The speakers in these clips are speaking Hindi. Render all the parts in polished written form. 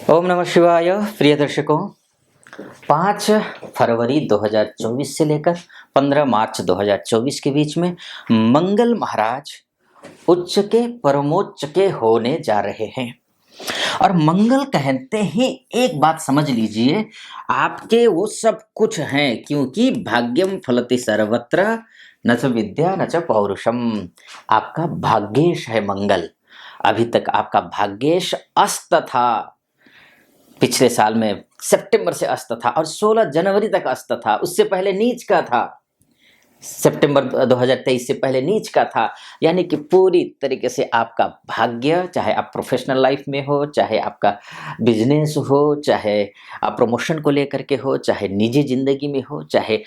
ओम नमः शिवाय। प्रिय दर्शकों, 5 फरवरी 2024 से लेकर 15 मार्च 2024 के बीच में मंगल महाराज उच्च के परमोच्च के होने जा रहे हैं। और मंगल कहते ही एक बात समझ लीजिए, आपके वो सब कुछ हैं, क्योंकि भाग्यम फलति सर्वत्र न च विद्या न च पौरुषम। आपका भाग्येश है मंगल। अभी तक आपका भाग्येश अस्त था। पिछले साल में सितंबर से अस्त था और 16 जनवरी तक अस्त था। उससे पहले नीच का था। सितंबर 2023 से पहले नीच का था। यानी कि पूरी तरीके से आपका भाग्य, चाहे आप प्रोफेशनल लाइफ में हो, चाहे आपका बिजनेस हो, चाहे आप प्रमोशन को लेकर के हो, चाहे निजी जिंदगी में हो, चाहे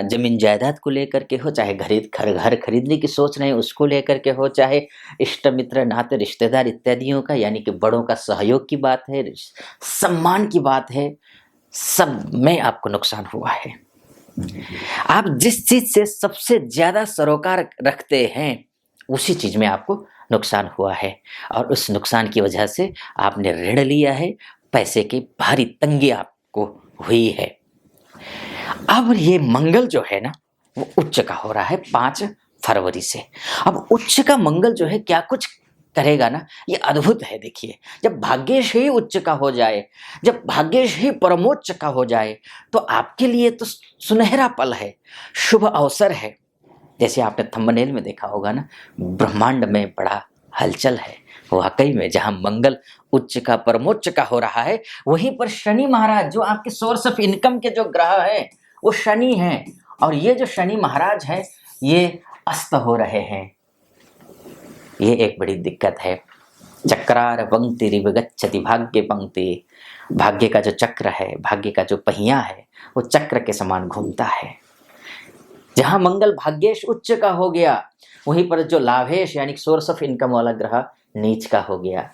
जमीन जायदाद को लेकर के हो, चाहे घर खरीदने की सोच रहे हैं उसको लेकर के हो, चाहे इष्ट मित्र नाते रिश्तेदार इत्यादियों का, यानी कि बड़ों का सहयोग की बात है, सम्मान की बात है, सब में आपको नुकसान हुआ है। आप जिस चीज से सबसे ज्यादा सरोकार रखते हैं उसी चीज में आपको नुकसान हुआ है, और उस नुकसान की वजह से आपने ऋण लिया है, पैसे की भारी तंगी आपको हुई है। अब ये मंगल जो है ना, वो उच्च का हो रहा है 5 फरवरी से। अब उच्च का मंगल जो है क्या कुछ करेगा ना, ये अद्भुत है। देखिए, जब भाग्येश ही उच्च का हो जाए, जब भाग्येश ही परमोच्च का हो जाए, तो आपके लिए तो सुनहरा पल है, शुभ अवसर है। जैसे आपने थंबनेल में देखा होगा ना, ब्रह्मांड में बड़ा हलचल है। वाकई में जहां मंगल उच्च का परमोच्च का हो रहा है, वहीं पर शनि महाराज, जो आपके सोर्स ऑफ इनकम के जो ग्रह हैं, वो शनि हैं। और ये जो शनि महाराज हैं, ये अस्त हो रहे हैं। ये एक बड़ी दिक्कत है। चक्रार पंक्ति रिव गच्छति भाग्य पंक्ति। भाग्य का जो चक्र है, भाग्य का जो पहिया है, वो चक्र के समान घूमता है। जहां मंगल भाग्येश उच्च का हो गया, वहीं पर जो लाभेश यानी सोर्स ऑफ इनकम वाला ग्रह नीच का हो गया।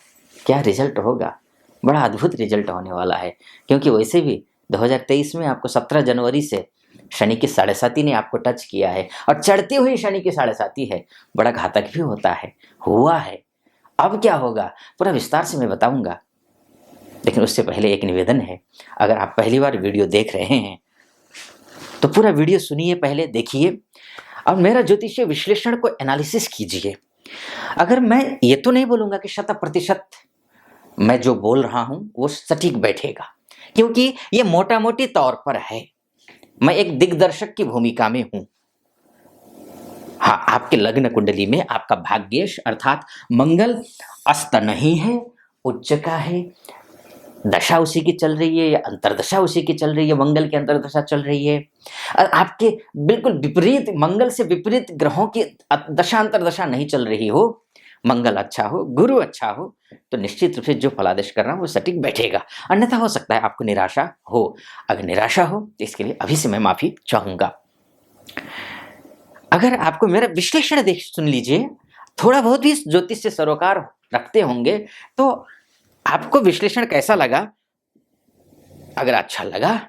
क्या रिजल्ट होगा? बड़ा अद्भुत रिजल्ट होने वाला है। क्योंकि वैसे भी 2023 में आपको 17 जनवरी से शनि की 7.5 ने आपको टच किया है, और चढ़ती हुई शनि की 7.5 है, बड़ा घातक भी होता है, हुआ है। अब क्या होगा पूरा विस्तार से मैं बताऊंगा, लेकिन उससे पहले एक निवेदन है। अगर आप पहली बार वीडियो देख रहे हैं तो पूरा वीडियो सुनिए, पहले देखिए और मेरा ज्योतिषीय विश्लेषण को एनालिसिस कीजिए। अगर मैं ये तो नहीं बोलूंगा कि 100% मैं जो बोल रहा हूं वो सटीक बैठेगा, क्योंकि ये मोटा मोटी तौर पर है। मैं एक दिग्दर्शक की भूमिका में हूं। हाँ, आपके लग्न कुंडली में आपका भाग्येश अर्थात मंगल अस्त नहीं है, उच्च का है। दशा उसी की चल रही है या अंतरदशा उसी की चल रही है, मंगल की अंतरदशा चल रही है। और आपके बिल्कुल विपरीत, मंगल से विपरीत ग्रहों की दशा अंतरदशा नहीं चल रही हो, मंगल अच्छा हो, गुरु अच्छा हो, तो निश्चित रूप से जो फलादेश कर रहा हूं वो सटीक बैठेगा। अन्यथा हो सकता है आपको निराशा हो। अगर निराशा हो तो इसके लिए अभी से मैं माफी चाहूंगा। अगर आपको मेरा विश्लेषण देख सुन लीजिए, थोड़ा बहुत भी ज्योतिष से सरोकार रखते होंगे, तो आपको विश्लेषण कैसा लगा? अगर अच्छा लगा,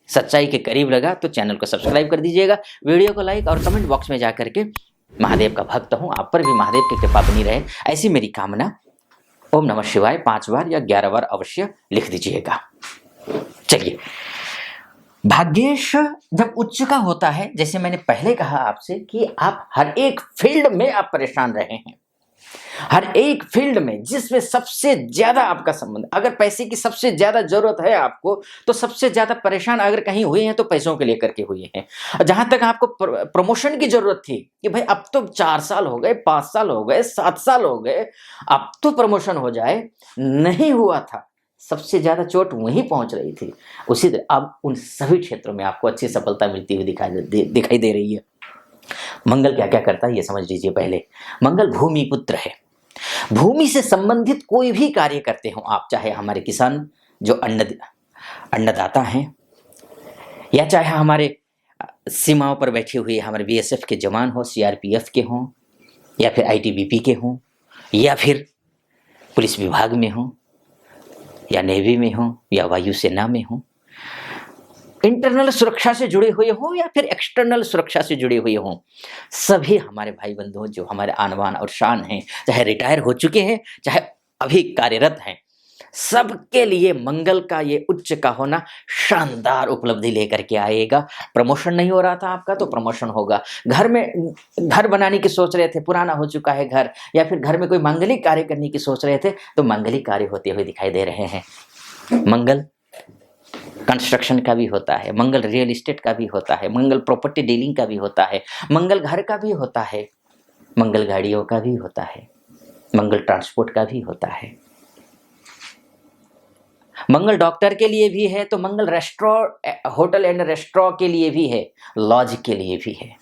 सच्चाई के करीब लगा, तो चैनल को सब्सक्राइब कर दीजिएगा, वीडियो को लाइक और कमेंट बॉक्स में जाकर के महादेव का भक्त हूं, आप पर भी महादेव की कृपा बनी रहे, ऐसी मेरी कामना। ओम नमः शिवाय 5 बार या 11 बार अवश्य लिख दीजिएगा। चलिए, भाग्येश जब उच्च का होता है, जैसे मैंने पहले कहा आपसे कि आप हर एक फील्ड में आप परेशान रहे हैं, हर एक फील्ड में जिसमें सबसे ज्यादा आपका संबंध, अगर पैसे की सबसे ज्यादा जरूरत है आपको, तो सबसे ज्यादा परेशान अगर कहीं हुए हैं तो पैसों के लेकर के हुए हैं। जहां तक आपको प्रमोशन की जरूरत थी कि भाई अब तो 4 साल हो गए, 5 साल हो गए, 7 साल हो गए, अब तो प्रमोशन हो जाए, नहीं हुआ था, सबसे ज्यादा चोट वहीं पहुंच रही थी। उसी तरह अब उन सभी क्षेत्रों में आपको अच्छी सफलता मिलती हुई दिखाई दे रही है। मंगल क्या क्या करता है ये समझ लीजिए। पहले, मंगल भूमि पुत्र है। भूमि से संबंधित कोई भी कार्य करते हो आप, चाहे हमारे किसान जो अन्नदाता हैं, या चाहे हमारे सीमाओं पर बैठे हुए हमारे बीएसएफ के जवान हो, सीआरपीएफ के हों, या फिर आईटीबीपी के हों, या फिर पुलिस विभाग में हों, या नेवी में हों, या वायुसेना में हों, इंटरनल सुरक्षा से जुड़े हुए हों या फिर एक्सटर्नल सुरक्षा से जुड़े हुए हों, सभी हमारे भाई बंधु जो हमारे आन बान और शान हैं, चाहे रिटायर हो चुके हैं, चाहे अभी कार्यरत हैं, सबके लिए मंगल का ये उच्च का होना शानदार उपलब्धि लेकर के आएगा। प्रमोशन नहीं हो रहा था आपका तो प्रमोशन होगा। घर में घर बनाने की सोच रहे थे, पुराना हो चुका है घर, या फिर घर में कोई मांगलिक कार्य करने की सोच रहे थे तो मांगलिक कार्य होते हुए दिखाई दे रहे हैं। मंगल कंस्ट्रक्शन का भी होता है, मंगल रियल एस्टेट का भी होता है, मंगल प्रॉपर्टी डीलिंग का भी होता है, मंगल घर का भी होता है, मंगल गाड़ियों का भी होता है, मंगल ट्रांसपोर्ट का भी होता है। मंगल डॉक्टर के लिए भी है तो मंगल रेस्टोरेंट, होटल एंड रेस्टोरेंट के लिए भी है, लॉज के लिए भी है।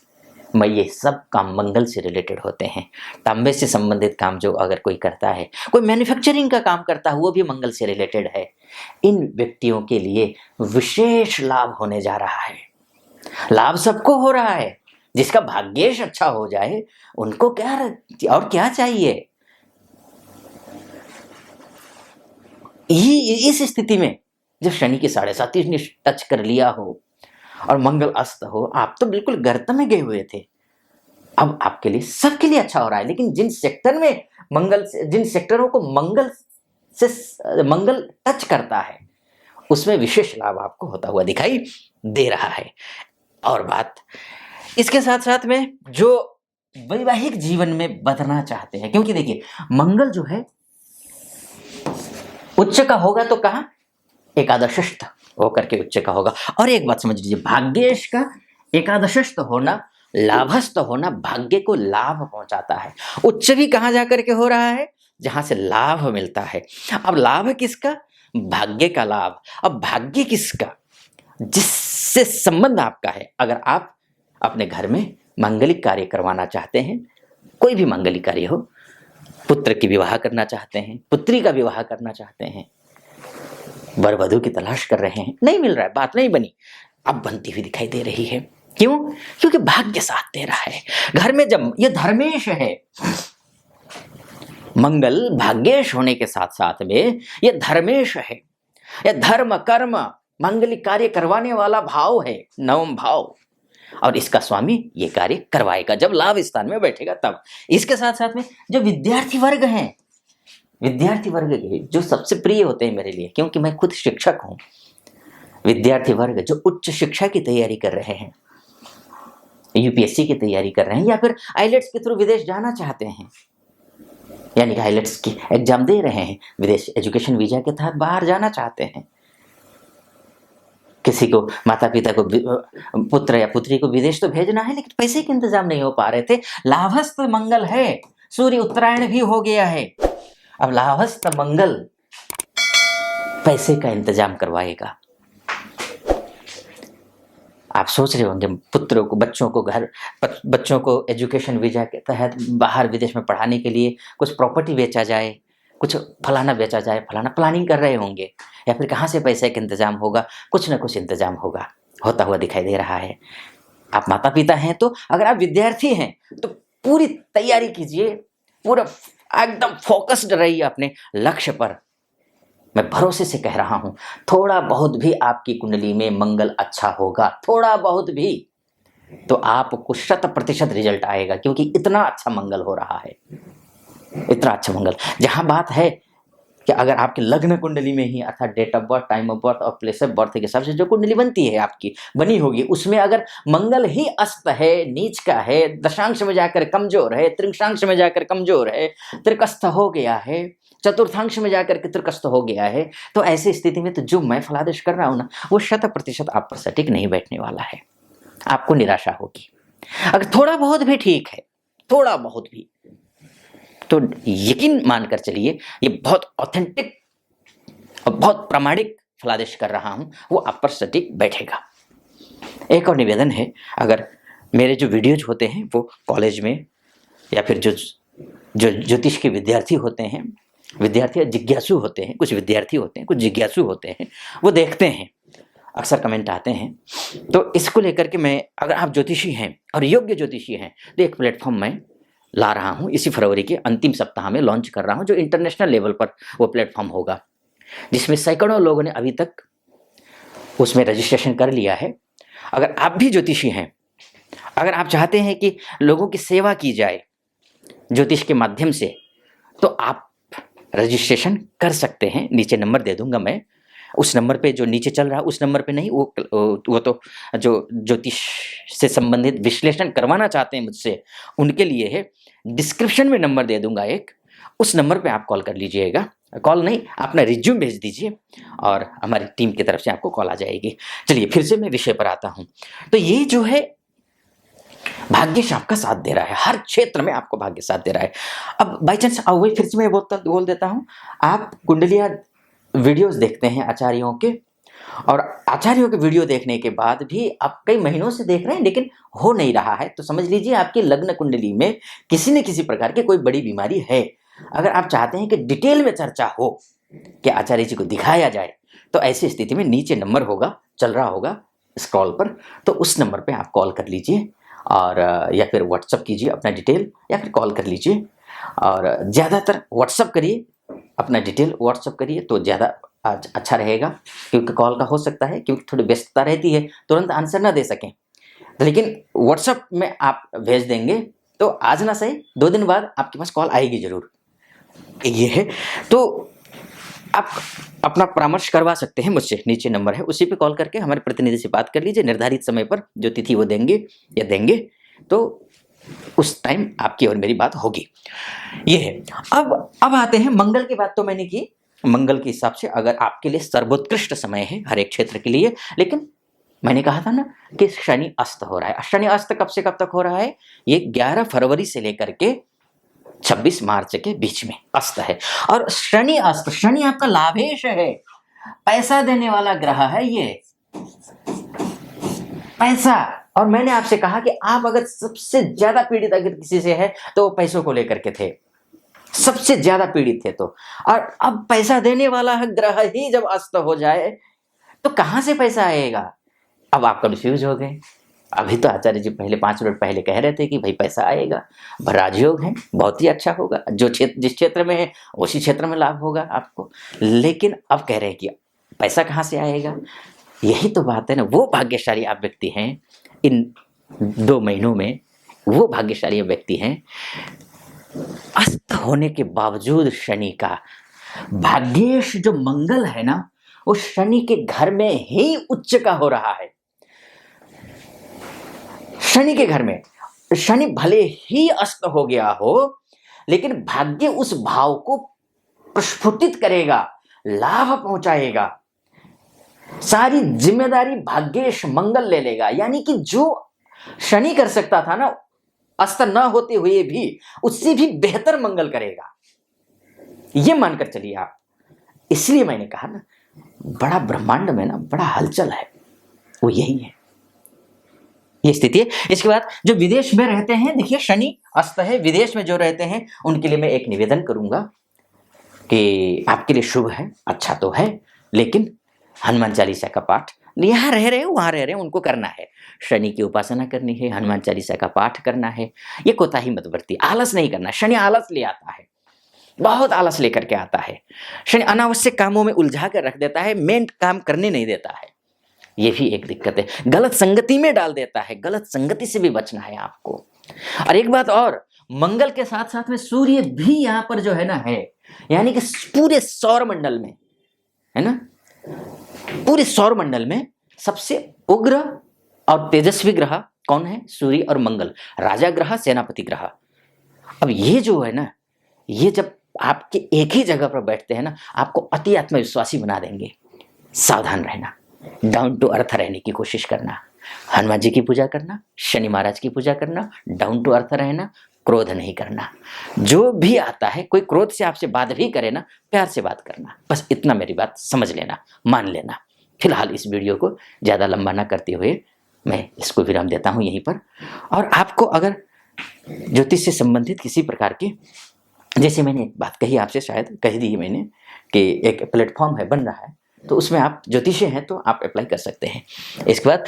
मैं ये सब काम मंगल से रिलेटेड होते हैं। तांबे से संबंधित काम जो अगर कोई करता है, कोई मैन्युफैक्चरिंग का काम करता है, वो भी मंगल से रिलेटेड है। इन व्यक्तियों के लिए विशेष लाभ होने जा रहा है। लाभ सबको हो रहा है, जिसका भाग्येश अच्छा हो जाए उनको क्या और क्या चाहिए। इस स्थिति में जब शनि की 7.5 ने टच कर लिया हो और मंगल अस्त हो, आप तो बिल्कुल गर्त में गए हुए थे। अब आपके लिए सबके लिए अच्छा हो रहा है, लेकिन जिन सेक्टर में जिन सेक्टरों को मंगल टच करता है उसमें विशेष लाभ आपको होता हुआ दिखाई दे रहा है। और बात इसके साथ साथ में जो वैवाहिक जीवन में बदलना चाहते हैं, क्योंकि देखिए मंगल जो है उच्च का होगा तो कहाँ, एकादशस्थ होकर के उच्च का होगा। और एक बात समझ लीजिए, भाग्येश का एकादशस्थ होना, लाभस्थ होना भाग्य को लाभ पहुंचाता है। उच्च भी कहाँ जाकर के हो रहा है, जहां से लाभ मिलता है। अब लाभ किसका, भाग्य का लाभ। अब भाग्य किसका, जिससे संबंध आपका है। अगर आप अपने घर में मांगलिक कार्य करवाना चाहते हैं, कोई भी मांगलिक कार्य हो, पुत्र की विवाह करना चाहते हैं, पुत्री का विवाह करना चाहते हैं, वर वधू की तलाश कर रहे हैं, नहीं मिल रहा है, बात नहीं बनी, अब बनती हुई दिखाई दे रही है। क्यों, क्योंकि भाग्य साथ दे रहा है। घर में जब ये धर्मेश है, मंगल भाग्येश होने के साथ साथ में ये धर्मेश है, ये धर्म कर्म मांगलिक कार्य करवाने वाला भाव है, नवम भाव, और इसका स्वामी ये कार्य करवाएगा जब लाभ स्थान में बैठेगा तब। इसके साथ साथ में जो विद्यार्थी वर्ग हैं, विद्यार्थी वर्ग के जो सबसे प्रिय होते हैं मेरे लिए, क्योंकि मैं खुद शिक्षक हूं। विद्यार्थी वर्ग जो उच्च शिक्षा की तैयारी कर रहे हैं, यूपीएससी की तैयारी कर रहे हैं, या फिर आईलेट्स के थ्रू विदेश जाना चाहते हैं, यानी कि आईलेट्स की एग्जाम दे रहे हैं, विदेश एजुकेशन वीजा के तहत बाहर जाना चाहते हैं। किसी को माता पिता को पुत्र या पुत्री को विदेश तो भेजना है, लेकिन पैसे के इंतजाम नहीं हो पा रहे थे। लाभस्थ मंगल है, सूर्य उत्तरायण भी हो गया है, अब लाभस्थ मंगल पैसे का इंतजाम करवाएगा। आप सोच रहे होंगे पुत्रों को, बच्चों को एजुकेशन वीजा के तहत बाहर विदेश में पढ़ाने के लिए कुछ प्रॉपर्टी बेचा जाए, कुछ फलाना बेचा जाए, फलाना प्लानिंग कर रहे होंगे, या फिर कहाँ से पैसे का इंतजाम होगा, कुछ ना कुछ इंतजाम होगा, होता हुआ दिखाई दे रहा है। आप माता पिता हैं तो, अगर आप विद्यार्थी हैं तो पूरी तैयारी कीजिए, पूरा एकदम फोकस्ड रहिए अपने लक्ष्य पर। मैं भरोसे से कह रहा हूं, थोड़ा बहुत भी आपकी कुंडली में मंगल अच्छा होगा, थोड़ा बहुत भी, तो आपको 100% रिजल्ट आएगा, क्योंकि इतना अच्छा मंगल हो रहा है, इतना अच्छा मंगल। जहां बात है कि अगर आपके लग्न कुंडली में ही, अर्थात date of birth, time of birth और प्लेस ऑफ बर्थ के हिसाब से जो कुंडली बनती है आपकी, बनी होगी, उसमें अगर मंगल ही अस्त है, नीच का है, दशांश में जाकर कमजोर है, त्रिंशांश में जाकर कमजोर है, त्रिकस्थ हो गया है, चतुर्थांश में जाकर के त्रिकस्थ हो गया है, तो ऐसी स्थिति में तो जो मैं फलादेश कर रहा हूं ना, वो 100% आप पर सटीक नहीं बैठने वाला है, आपको निराशा होगी। अगर थोड़ा बहुत भी ठीक है, थोड़ा बहुत भी, तो यकीन मानकर चलिए ये बहुत ऑथेंटिक और बहुत प्रामाणिक फलादेश कर रहा हूं, वो आप पर सटीक बैठेगा। एक और निवेदन है, अगर मेरे जो वीडियोज होते हैं वो कॉलेज में, या फिर जो ज्योतिष के विद्यार्थी होते हैं, विद्यार्थी जिज्ञासु होते हैं, कुछ विद्यार्थी होते हैं, कुछ जिज्ञासु होते हैं, वो देखते हैं, अक्सर कमेंट आते हैं, तो इसको लेकर के मैं, अगर आप ज्योतिषी हैं और योग्य ज्योतिषी हैं, तो एक प्लेटफॉर्म मैं ला रहा हूं, इसी फरवरी के अंतिम सप्ताह में लॉन्च कर रहा हूं, जो इंटरनेशनल लेवल पर वो प्लेटफॉर्म होगा, जिसमें सैकड़ों लोगों ने अभी तक उसमें रजिस्ट्रेशन कर लिया है। अगर आप भी ज्योतिषी हैं, अगर आप चाहते हैं कि लोगों की सेवा की जाए ज्योतिष के माध्यम से, तो आप रजिस्ट्रेशन कर सकते हैं। नीचे नंबर दे दूंगा मैं, उस नंबर पे जो नीचे चल रहा है उस नंबर पे नहीं, वो तो जो ज्योतिष से संबंधित विश्लेषण करवाना चाहते हैं मुझसे उनके लिए है। डिस्क्रिप्शन में नंबर दे दूंगा एक, उस नंबर पे आप कॉल कर लीजिएगा। कॉल नहीं, अपना रिज्यूम भेज दीजिए और हमारी टीम की तरफ से आपको कॉल आ जाएगी। चलिए फिर से मैं विषय पर आता हूँ। तो ये जो है भाग्यश आपका साथ दे रहा है, हर क्षेत्र में आपको भाग्य साथ दे रहा है। अब बाई चांस वही फिर से मैं बोल देता हूँ, आप कुंडलिया वीडियोस देखते हैं आचार्यों के, और आचार्यों के वीडियो देखने के बाद भी आप कई महीनों से देख रहे हैं लेकिन हो नहीं रहा है, तो समझ लीजिए आपकी लग्न कुंडली में किसी न किसी प्रकार की कोई बड़ी बीमारी है। अगर आप चाहते हैं कि डिटेल में चर्चा हो, कि आचार्य जी को दिखाया जाए, तो ऐसी स्थिति में नीचे नंबर होगा, चल रहा होगा स्क्रॉल पर, तो उस नंबर पे आप कॉल कर लीजिए और या फिर व्हाट्सअप कीजिए अपना डिटेल, या फिर कॉल कर लीजिए। और ज़्यादातर व्हाट्सअप करिए, अपना डिटेल व्हाट्सअप करिए तो ज़्यादा अच्छा रहेगा, क्योंकि कॉल का हो सकता है क्योंकि थोड़ी व्यस्तता रहती है, तुरंत आंसर ना दे सकें, लेकिन व्हाट्सअप में आप भेज देंगे तो आज ना सही 2 दिन बाद आपके पास कॉल आएगी ज़रूर। ये है, तो आप अपना परामर्श करवा सकते हैं मुझसे, नीचे नंबर है उसी पे कॉल करके हमारे प्रतिनिधि से बात कर लीजिए। निर्धारित समय पर जो तिथि वो देंगे या देंगे तो उस टाइम आपकी और मेरी बात होगी। ये है। अब आते हैं, मंगल की बात तो मैंने की, मंगल के हिसाब से अगर आपके लिए सर्वोत्कृष्ट समय है हर एक क्षेत्र के लिए, लेकिन मैंने कहा था ना कि शनि अस्त हो रहा है। शनि अस्त कब से कब तक हो रहा है? ये 11 फरवरी से लेकर के 26 मार्च के बीच में अस्त है। और शनि अस्त, शनि आपका लाभेश है, पैसा देने वाला ग्रह है ये, पैसा। और मैंने आपसे कहा कि आप अगर सबसे ज्यादा पीड़ित अगर किसी से है तो वो पैसों को लेकर के थे, सबसे ज्यादा पीड़ित थे। तो और अब पैसा देने वाला ग्रह ही जब अस्त हो जाए तो कहां से पैसा आएगा? अब आप कंफ्यूज हो गए। अभी तो आचार्य जी पहले 5 मिनट पहले कह रहे थे कि भाई पैसा आएगा, राजयोग है, बहुत ही अच्छा होगा, जो क्षेत्र जिस क्षेत्र में है उसी क्षेत्र में लाभ होगा आपको। लेकिन अब कह रहे हैं कि पैसा कहाँ से आएगा? यही तो बात है ना। वो भाग्यशाली आप व्यक्ति हैं इन 2 महीनों में, वो भाग्यशाली व्यक्ति हैं अस्त होने के बावजूद शनि का भाग्येश जो मंगल है ना, वो शनि के घर में ही उच्च का हो रहा है। शनि के घर में, शनि भले ही अस्त हो गया हो लेकिन भाग्य उस भाव को प्रस्फुटित करेगा, लाभ पहुंचाएगा, सारी जिम्मेदारी भाग्येश मंगल ले लेगा। यानी कि जो शनि कर सकता था ना अस्त न होते हुए भी, उससे भी बेहतर मंगल करेगा, ये मानकर चलिए आप। इसलिए मैंने कहा ना, बड़ा ब्रह्मांड में ना बड़ा हलचल है, वो यही है, ये स्थिति है। इसके बाद जो विदेश में रहते हैं, देखिए शनि अस्त है, विदेश में जो रहते हैं उनके लिए मैं एक निवेदन करूंगा कि आपके लिए शुभ है, अच्छा तो है, लेकिन हनुमान चालीसा का पाठ, यहाँ रह रहे वहां रह रहे उनको करना है, शनि की उपासना करनी है, हनुमान चालीसा का पाठ करना है। ये कोताही मत बरती, आलस नहीं करना। शनि आलस ले आता है, बहुत आलस लेकर के आता है। शनि अनावश्यक कामों में उलझा कर रख देता है, मेन काम करने नहीं देता है, ये भी एक दिक्कत है। गलत संगति में डाल देता है, गलत संगति से भी बचना है आपको। और एक बात और, मंगल के साथ साथ में सूर्य भी यहाँ पर जो है ना है, यानी कि पूरे सौर मंडल में है ना, पूरे सौर मंडल में सबसे उग्र और तेजस्वी ग्रह कौन है? सूर्य और मंगल, राजा ग्रह, सेनापति ग्रह। अब ये जो है ना, ये जब आपके एक ही जगह पर बैठते हैं ना, आपको अति आत्मविश्वासी बना देंगे। सावधान रहना, डाउन टू अर्थ रहने की कोशिश करना, हनुमान जी की पूजा करना, शनि महाराज की पूजा करना, डाउन टू अर्थ रहना, क्रोध नहीं करना। जो भी आता है, कोई क्रोध से आपसे बात भी करे ना, प्यार से बात करना, बस इतना मेरी बात समझ लेना, मान लेना। फिलहाल इस वीडियो को ज़्यादा लंबा ना करते हुए मैं इसको विराम देता हूँ यहीं पर। और आपको अगर ज्योतिष से संबंधित किसी प्रकार की, जैसे मैंने एक बात कही आपसे, शायद कह दी मैंने, कि एक प्लेटफॉर्म है, बन रहा है, तो उसमें आप ज्योतिषी हैं तो आप अप्लाई कर सकते हैं। इसके बाद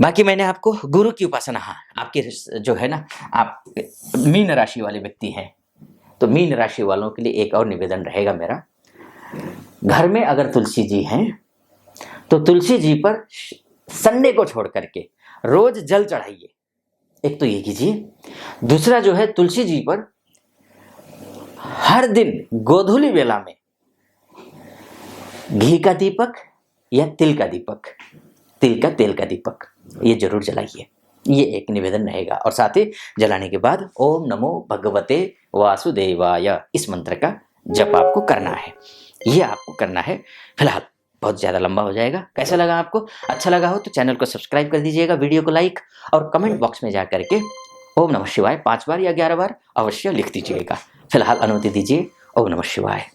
बाकी मैंने आपको गुरु की उपासना, हाँ आपके जो है ना, आप मीन राशि वाले व्यक्ति हैं तो मीन राशि वालों के लिए एक और निवेदन रहेगा मेरा, घर में अगर तुलसी जी हैं तो तुलसी जी पर संडे को छोड़ करके रोज जल चढ़ाइए। एक तो ये कीजिए। दूसरा जो है, तुलसी जी पर हर दिन गोधूली बेला में घी का दीपक या तिल का दीपक, तिल का तेल का दीपक ये जरूर जलाइए। ये एक निवेदन रहेगा। और साथ ही जलाने के बाद ओम नमो भगवते वासुदेवाय इस मंत्र का जप आपको करना है। ये आपको करना है। फिलहाल बहुत ज़्यादा लंबा हो जाएगा। कैसा लगा आपको? अच्छा लगा हो तो चैनल को सब्सक्राइब कर दीजिएगा, वीडियो को लाइक और कमेंट बॉक्स में जा करके ओम नमः शिवाय 5 बार या 11 बार अवश्य लिख दीजिएगा। फिलहाल अनुमति दीजिए। ओम नमः शिवाय।